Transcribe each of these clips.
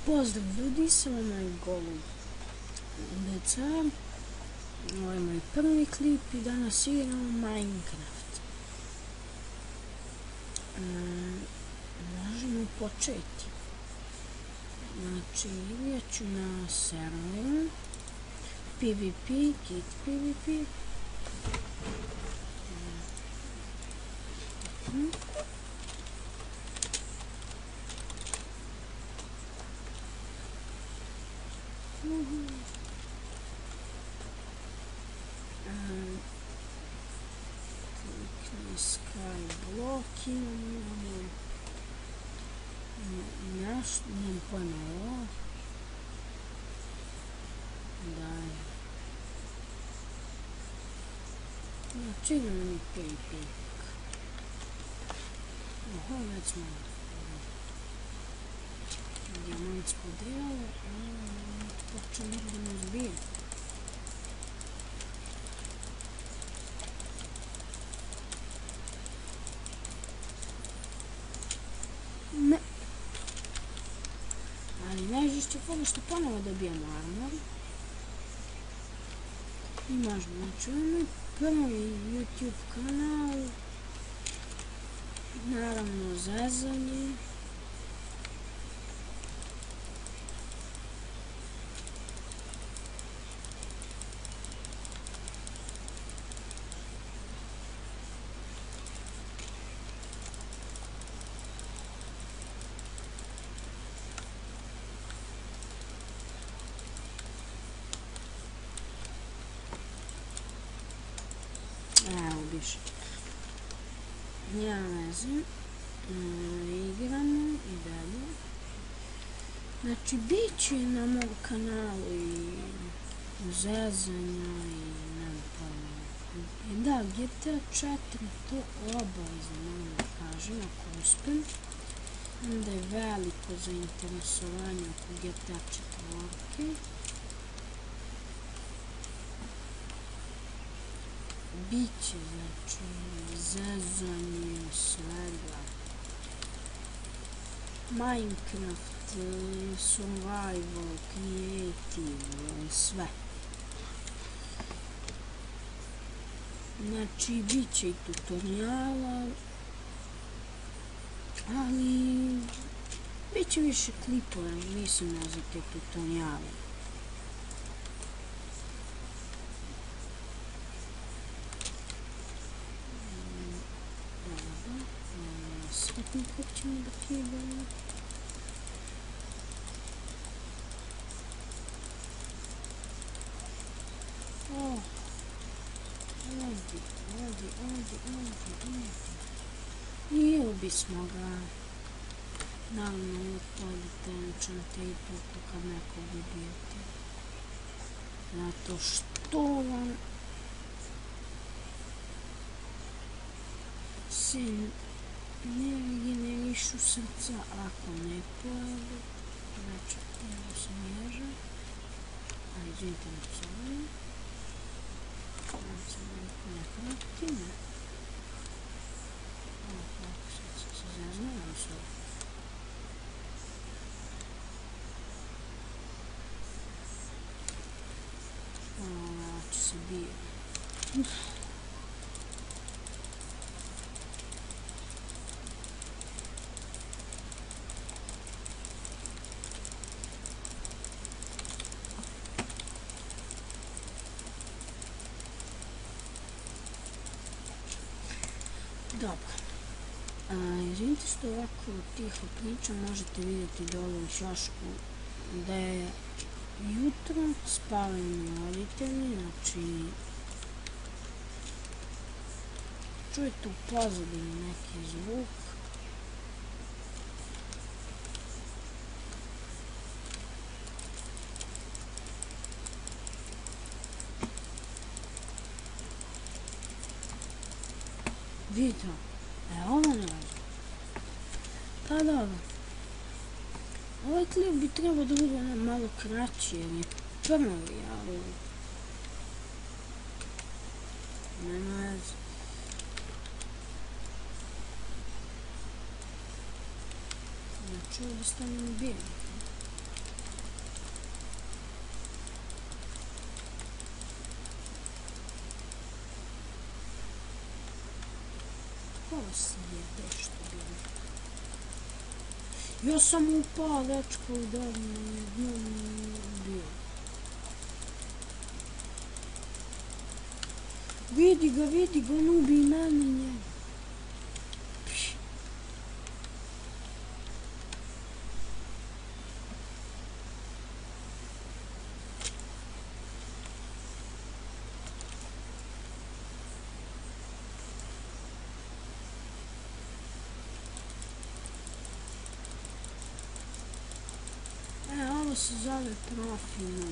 Pozdrav ljudi, sa vama je Golub BC. Ovo je moj prvi klip i danas igramo Minecraft. Možemo početi. Znači, igrat ću na serveru PvP, Kit PvP. Klikni Skyblock, imamo nemam pojma ovo. Daj. Znači imamo mi PvP. Oho, već smo dijamant spodijeli, počeli da nas bije. Ne. Ali najžešće fora što ponovo dobijamo armor. I možemo, znači ono prvi YouTube kanal. Naravno zezanje. Evo biš. Nema veze. Igramo i dalje. Znači, bit će na mom kanalu i zezanja i nema pojma. Da, GTA 4 to obavezno moram da kažem ako uspem. Onda je veliko zainteresovanje oko GTA 4. Biće, znači, zezanje svega. Minecraft, survival, creative, sve. Znači, bit će i tutoriala, ali bit će više klipova, mislim za te tutoriale. Svetnikog ćemo da kidamo. I ubismo ga. Naravno, otpadite enchante i to kad nekog ubijete. Zato što vam se ne regenerišu srca ako ne pojave. Znači, evo se mježa. A izvinite na psovanje. Znači, ne krati, ne. Ovako, sad se zaznavam sve. Ovo će se bije. Dobro. Izvinite što ovako tiho pričam, možete vidjeti dole u ćošku da je jutro, spavaju mi roditelji, znači čujete u pozadini neki zvuk. Vidite, ovo ne razum. Pa dobro. Ovaj klip bi trebao da bude malo kraći jer je prvi, ali nema veze. Znači ovdje stavljamo bijelo. vas jebe što bi rekao. Ja sam upao dečko u danu bio. Vidi ga, on ubi meni njega. Ovo se zove profi noob.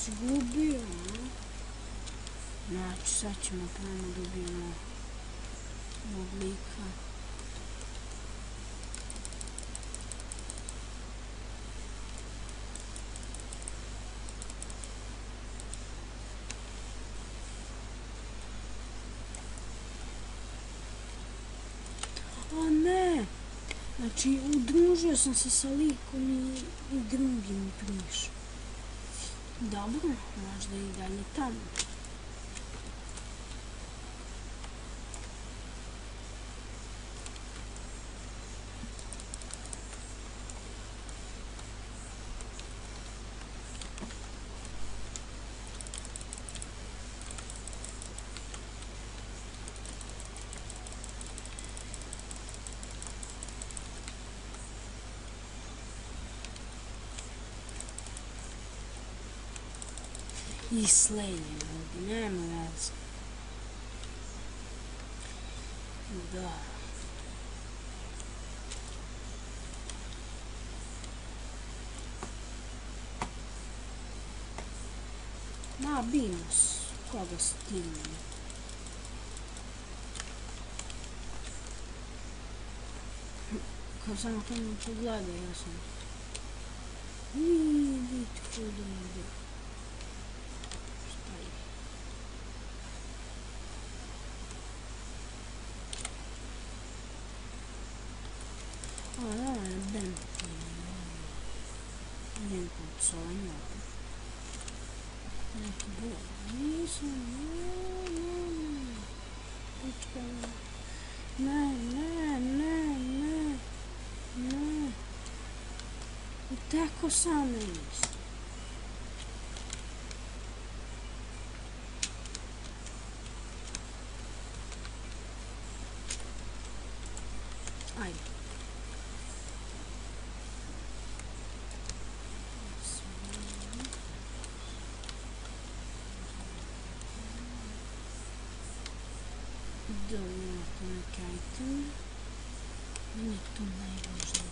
Izgubio, znači sad ćemo pravo dobijemo oblika. A ne, znači udružio sam se sa likom i drugim prišao. Dobro, možda i dalje tamo. I slenjen ovdje, nema veze. Da. Nabijemo se, koga stignemo. Kao samo tamo pogledaj, ja sam. Vidite kuda ide. Idem pucanje opet. Neki bol. Nisam. Pička. Ne. Uteko sam nisam. Ajde. Dobijemo tu neke iteme. Meni je tu najvažnije.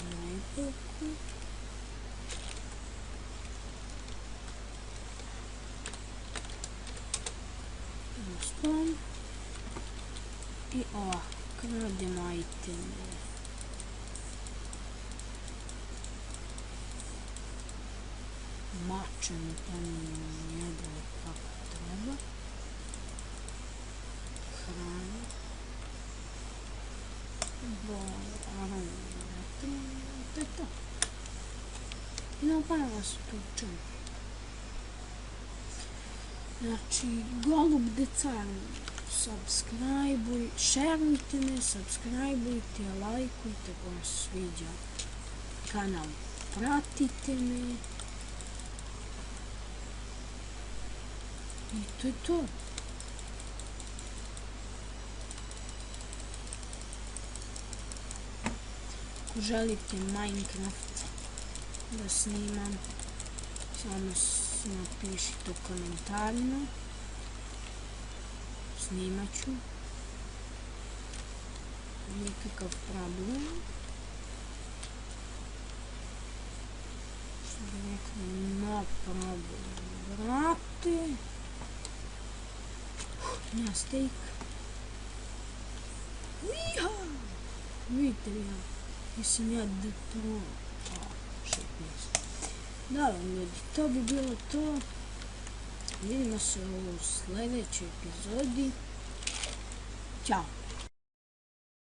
Najbolku. Spawn. I ovako, krademo iteme. Mačem tamo njegove kako treba. Hrana. To je to. Idemo pa na vas tučem. Znači, golub decan, subscribe-uj, šerujte me, subscribe-ujte, lajkujte ako vam se sviđa kanal, pratite me. I to je to. Ako želite Minecraft da snimam, samo napišite u komentarima. Snimat ću. Nikakav problem. Što bi rekli, no problem. Brate. Ja steak. Uiha! Vidite li ja? Mislim ja da to... Dobro ljudi, to bi bilo to. Vidimo se u sljedećoj epizodi. Ćao!